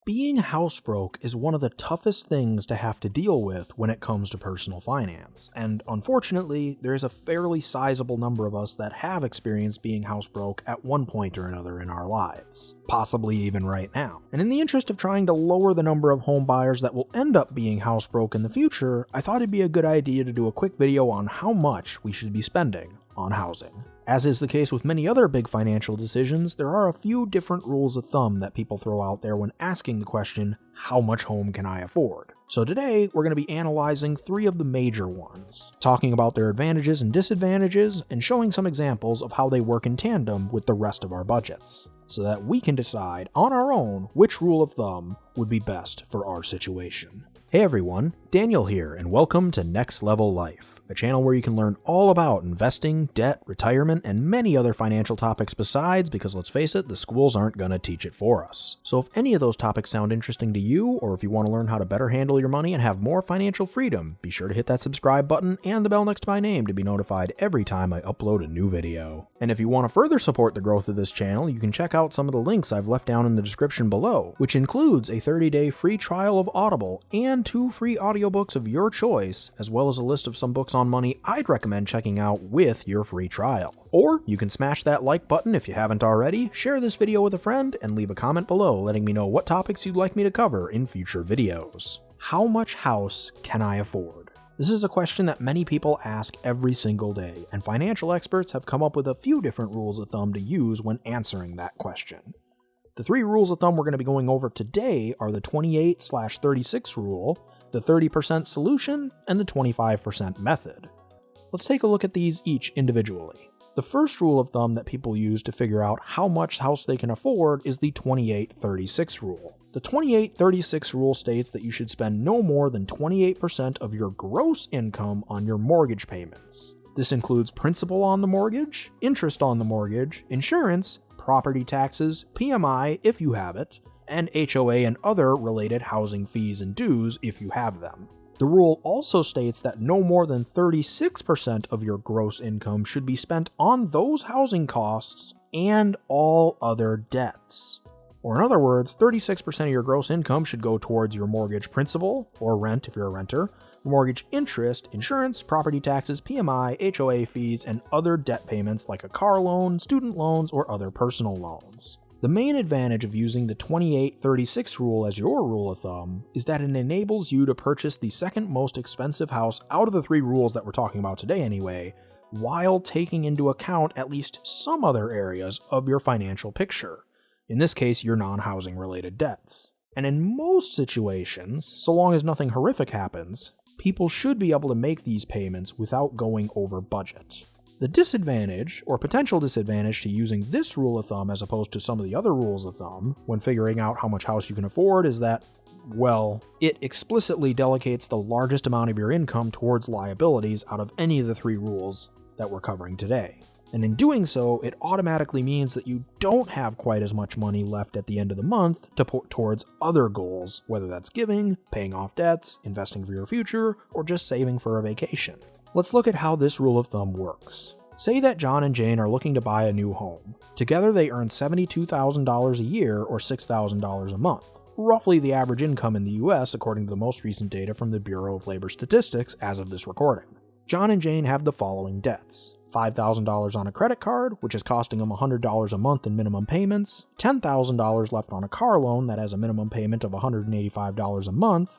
Being housebroke is one of the toughest things to have to deal with when it comes to personal finance, and unfortunately, there is a fairly sizable number of us that have experienced being housebroke at one point or another in our lives, possibly even right now. And in the interest of trying to lower the number of home buyers that will end up being housebroke in the future, I thought it'd be a good idea to do a quick video on how much we should be spending on housing. As is the case with many other big financial decisions, there are a few different rules of thumb that people throw out there when asking the question, how much home can I afford? So today, we're going to be analyzing 3 of the major ones, talking about their advantages and disadvantages, and showing some examples of how they work in tandem with the rest of our budgets, so that we can decide on our own which rule of thumb would be best for our situation. Hey everyone, Daniel here, and welcome to Next Level Life, a channel where you can learn all about investing, debt, retirement, and many other financial topics besides, because let's face it, the schools aren't going to teach it for us. So if any of those topics sound interesting to you, or if you want to learn how to better handle your money and have more financial freedom, be sure to hit that subscribe button and the bell next to my name to be notified every time I upload a new video. And if you want to further support the growth of this channel, you can check out some of the links I've left down in the description below, which includes a 30-day free trial of Audible and 2 free audiobooks of your choice, as well as a list of some books on money I'd recommend checking out with your free trial. Or you can smash that like button if you haven't already, share this video with a friend, and leave a comment below letting me know what topics you'd like me to cover in future videos. How much house can I afford? This is a question that many people ask every single day, and financial experts have come up with a few different rules of thumb to use when answering that question. The 3 rules of thumb we're going to be going over today are the 28/36 rule, the 30% solution, and the 25% method. Let's take a look at these each individually. The first rule of thumb that people use to figure out how much house they can afford is the 28/36 rule. The 28/36 rule states that you should spend no more than 28% of your gross income on your mortgage payments. This includes principal on the mortgage, interest on the mortgage, insurance, property taxes, PMI if you have it, and HOA and other related housing fees and dues if you have them. The rule also states that no more than 36% of your gross income should be spent on those housing costs and all other debts. Or in other words, 36% of your gross income should go towards your mortgage principal, or rent if you're a renter, mortgage interest, insurance, property taxes, PMI, HOA fees, and other debt payments like a car loan, student loans, or other personal loans. The main advantage of using the 28/36 rule as your rule of thumb is that it enables you to purchase the second most expensive house out of the 3 rules that we're talking about today anyway, while taking into account at least some other areas of your financial picture. In this case, your non-housing related debts. And in most situations, so long as nothing horrific happens, people should be able to make these payments without going over budget. The disadvantage, or potential disadvantage, to using this rule of thumb as opposed to some of the other rules of thumb when figuring out how much house you can afford is that, well, it explicitly delegates the largest amount of your income towards liabilities out of any of the 3 rules that we're covering today. And in doing so, it automatically means that you don't have quite as much money left at the end of the month to put towards other goals, whether that's giving, paying off debts, investing for your future, or just saving for a vacation. Let's look at how this rule of thumb works. Say that John and Jane are looking to buy a new home. Together they earn $72,000 a year or $6,000 a month, roughly the average income in the US according to the most recent data from the Bureau of Labor Statistics as of this recording. John and Jane have the following debts: $5,000 on a credit card, which is costing them $100 a month in minimum payments, $10,000 left on a car loan that has a minimum payment of $185 a month,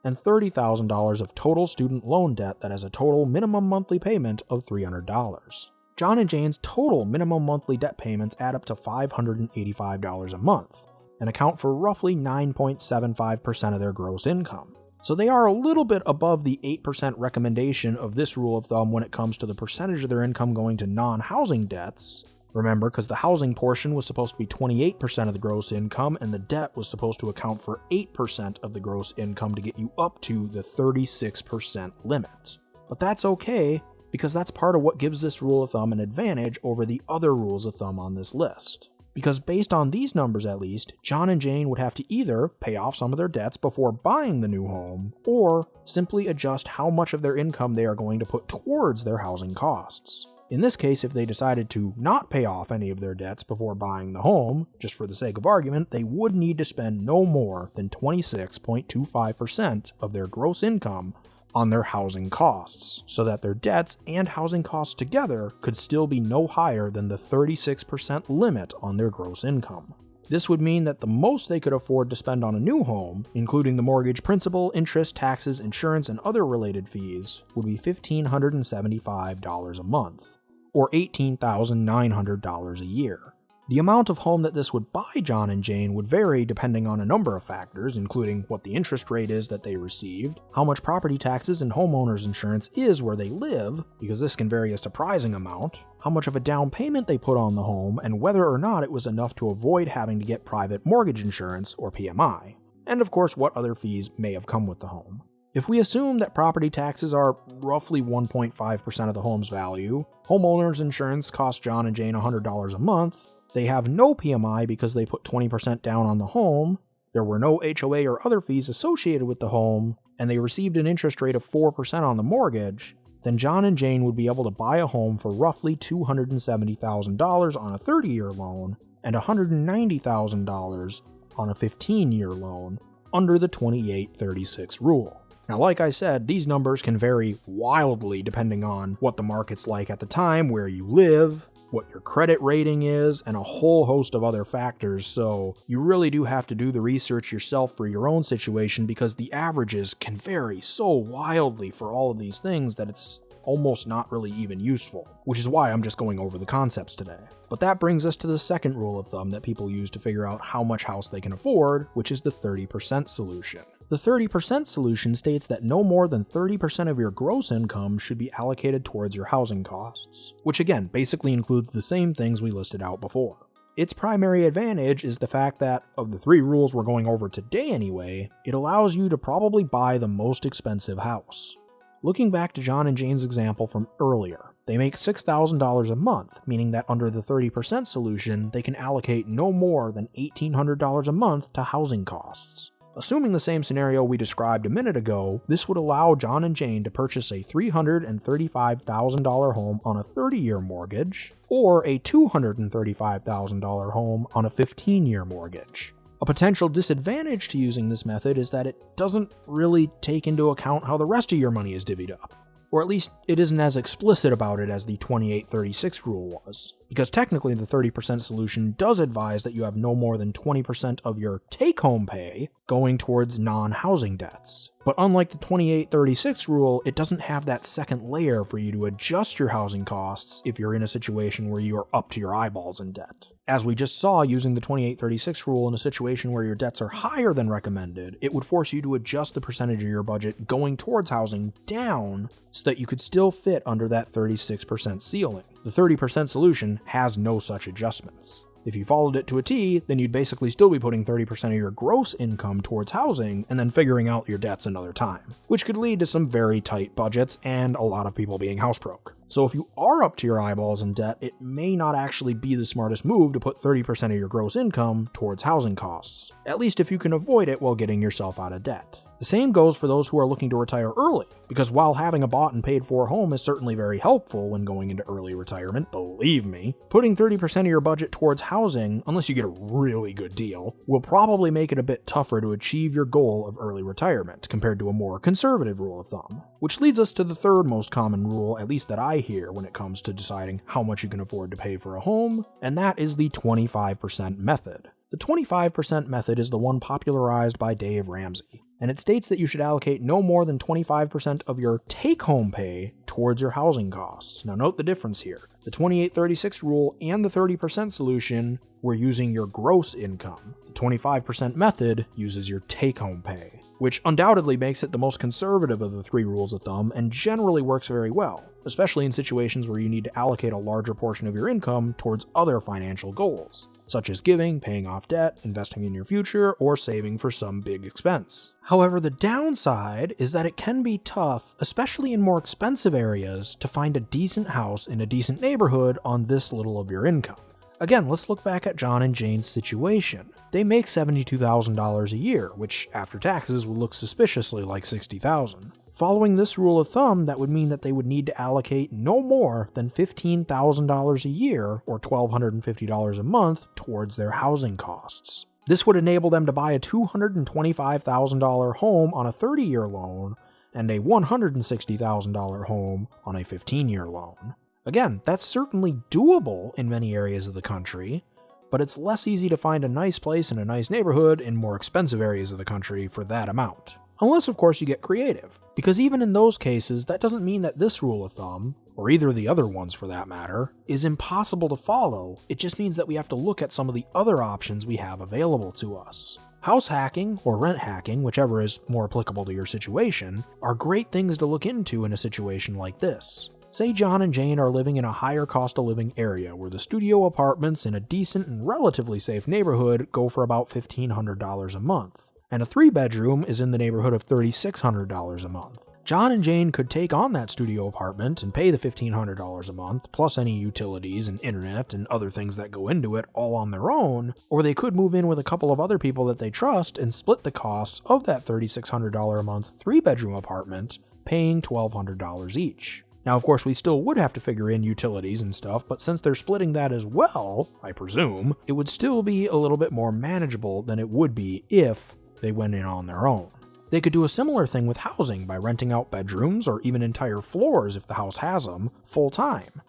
and $30,000 of total student loan debt that has a total minimum monthly payment of $300. John and Jane's total minimum monthly debt payments add up to $585 a month, and account for roughly 9.75% of their gross income. So they are a little bit above the 8% recommendation of this rule of thumb when it comes to the percentage of their income going to non-housing debts. Remember, because the housing portion was supposed to be 28% of the gross income, and the debt was supposed to account for 8% of the gross income to get you up to the 36% limit. But that's okay, because that's part of what gives this rule of thumb an advantage over the other rules of thumb on this list. Because based on these numbers at least, John and Jane would have to either pay off some of their debts before buying the new home, or simply adjust how much of their income they are going to put towards their housing costs. In this case, if they decided to not pay off any of their debts before buying the home, just for the sake of argument, they would need to spend no more than 26.25% of their gross income on their housing costs, so that their debts and housing costs together could still be no higher than the 36% limit on their gross income. This would mean that the most they could afford to spend on a new home, including the mortgage principal, interest, taxes, insurance, and other related fees, would be $1,575 a month, or $18,900 a year. The amount of home that this would buy John and Jane would vary depending on a number of factors, including what the interest rate is that they received, how much property taxes and homeowners insurance is where they live, because this can vary a surprising amount, how much of a down payment they put on the home, and whether or not it was enough to avoid having to get private mortgage insurance, or PMI, and of course what other fees may have come with the home. If we assume that property taxes are roughly 1.5% of the home's value, homeowners insurance costs John and Jane $100 a month, they have no PMI because they put 20% down on the home, there were no HOA or other fees associated with the home, and they received an interest rate of 4% on the mortgage, then John and Jane would be able to buy a home for roughly $270,000 on a 30-year loan and $190,000 on a 15-year loan under the 28-36 rule. Now, like I said, these numbers can vary wildly depending on what the market's like at the time, where you live, what your credit rating is, and a whole host of other factors, so you really do have to do the research yourself for your own situation because the averages can vary so wildly for all of these things that it's almost not really even useful, which is why I'm just going over the concepts today. But that brings us to the second rule of thumb that people use to figure out how much house they can afford, which is the 30% solution. The 30% solution states that no more than 30% of your gross income should be allocated towards your housing costs, which again basically includes the same things we listed out before. Its primary advantage is the fact that, of the three rules we're going over today anyway, it allows you to probably buy the most expensive house. Looking back to John and Jane's example from earlier, they make $6,000 a month, meaning that under the 30% solution, they can allocate no more than $1,800 a month to housing costs. Assuming the same scenario we described a minute ago, this would allow John and Jane to purchase a $335,000 home on a 30-year mortgage, or a $235,000 home on a 15-year mortgage. A potential disadvantage to using this method is that it doesn't really take into account how the rest of your money is divvied up. Or at least it isn't as explicit about it as the 28-36 rule was, because technically the 30% solution does advise that you have no more than 20% of your take-home pay going towards non-housing debts. But unlike the 28-36 rule, it doesn't have that second layer for you to adjust your housing costs if you're in a situation where you are up to your eyeballs in debt. As we just saw, using the 28-36 rule in a situation where your debts are higher than recommended, it would force you to adjust the percentage of your budget going towards housing down so that you could still fit under that 36% ceiling. The 30% solution has no such adjustments. If you followed it to a T, then you'd basically still be putting 30% of your gross income towards housing and then figuring out your debts another time, which could lead to some very tight budgets and a lot of people being house broke. So if you are up to your eyeballs in debt, it may not actually be the smartest move to put 30% of your gross income towards housing costs, at least if you can avoid it while getting yourself out of debt. The same goes for those who are looking to retire early, because while having a bought and paid for home is certainly very helpful when going into early retirement, believe me, putting 30% of your budget towards housing, unless you get a really good deal, will probably make it a bit tougher to achieve your goal of early retirement compared to a more conservative rule of thumb. Which leads us to the third most common rule, at least that I hear when it comes to deciding how much you can afford to pay for a home, and that is the 25% method. The 25% method is the one popularized by Dave Ramsey, and it states that you should allocate no more than 25% of your take-home pay towards your housing costs. Now note the difference here. The 28-36 rule and the 30% solution were using your gross income. The 25% method uses your take-home pay, which undoubtedly makes it the most conservative of the three rules of thumb and generally works very well, especially in situations where you need to allocate a larger portion of your income towards other financial goals, such as giving, paying off debt, investing in your future, or saving for some big expense. However, the downside is that it can be tough, especially in more expensive areas, to find a decent house in a decent neighborhood on this little of your income. Again, let's look back at John and Jane's situation. They make $72,000 a year, which after taxes would look suspiciously like $60,000. Following this rule of thumb, that would mean that they would need to allocate no more than $15,000 a year, or $1,250 a month, towards their housing costs. This would enable them to buy a $225,000 home on a 30-year loan and a $160,000 home on a 15-year loan. Again, that's certainly doable in many areas of the country, but it's less easy to find a nice place in a nice neighborhood in more expensive areas of the country for that amount. Unless, of course, you get creative. Because even in those cases, that doesn't mean that this rule of thumb, or either of the other ones for that matter, is impossible to follow. It just means that we have to look at some of the other options we have available to us. House hacking, or rent hacking, whichever is more applicable to your situation, are great things to look into in a situation like this. Say John and Jane are living in a higher cost of living area where the studio apartments in a decent and relatively safe neighborhood go for about $1,500 a month, and a 3-bedroom is in the neighborhood of $3,600 a month. John and Jane could take on that studio apartment and pay the $1,500 a month, plus any utilities and internet and other things that go into it, all on their own, or they could move in with a couple of other people that they trust and split the costs of that $3,600 a month 3-bedroom apartment, paying $1,200 each. Now, of course, we still would have to figure in utilities and stuff, but since they're splitting that as well, I presume, it would still be a little bit more manageable than it would be if they went in on their own. They could do a similar thing with housing by renting out bedrooms or even entire floors if the house has them, full time,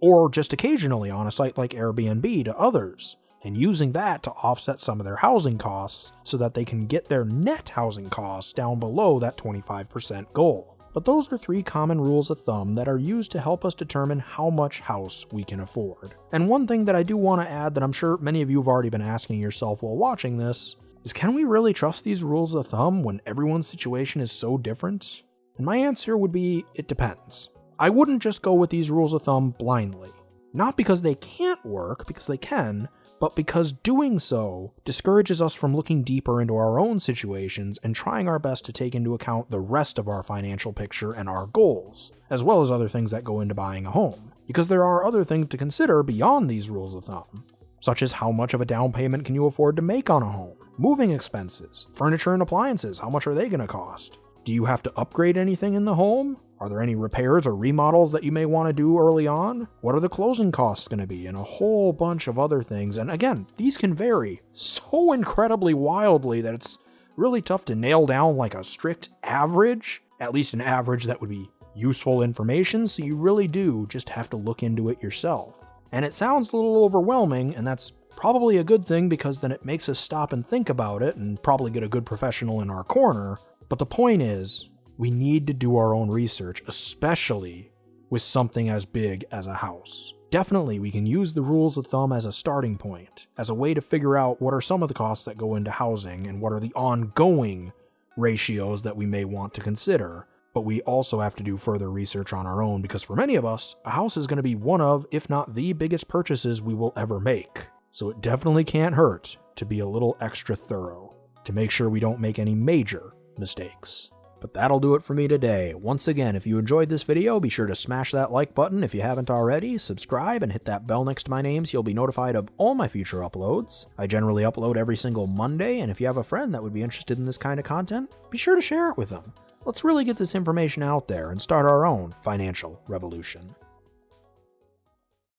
or just occasionally on a site like Airbnb to others, and using that to offset some of their housing costs so that they can get their net housing costs down below that 25% goal. But those are 3 common rules of thumb that are used to help us determine how much house we can afford. And one thing that I do want to add that I'm sure many of you have already been asking yourself while watching this is, can we really trust these rules of thumb when everyone's situation is so different? And my answer would be, it depends. I wouldn't just go with these rules of thumb blindly. Not because they can't work, because they can, but because doing so discourages us from looking deeper into our own situations and trying our best to take into account the rest of our financial picture and our goals, as well as other things that go into buying a home. Because there are other things to consider beyond these rules of thumb, such as how much of a down payment can you afford to make on a home? Moving expenses, furniture and appliances, how much are they going to cost? Do you have to upgrade anything in the home? Are there any repairs or remodels that you may want to do early on? What are the closing costs going to be? And a whole bunch of other things. And again, these can vary so incredibly wildly that it's really tough to nail down like a strict average, at least an average that would be useful information. So you really do just have to look into it yourself. And it sounds a little overwhelming, and that's probably a good thing because then it makes us stop and think about it and probably get a good professional in our corner. But the point is, we need to do our own research, especially with something as big as a house. Definitely, we can use the rules of thumb as a starting point, as a way to figure out what are some of the costs that go into housing and what are the ongoing ratios that we may want to consider. But we also have to do further research on our own because for many of us, a house is going to be one of, if not the biggest purchases we will ever make. So it definitely can't hurt to be a little extra thorough, to make sure we don't make any major mistakes. But that'll do it for me today. Once again, if you enjoyed this video, be sure to smash that like button if you haven't already, subscribe, and hit that bell next to my name so you'll be notified of all my future uploads. I generally upload every single Monday, and if you have a friend that would be interested in this kind of content, be sure to share it with them. Let's really get this information out there and start our own financial revolution.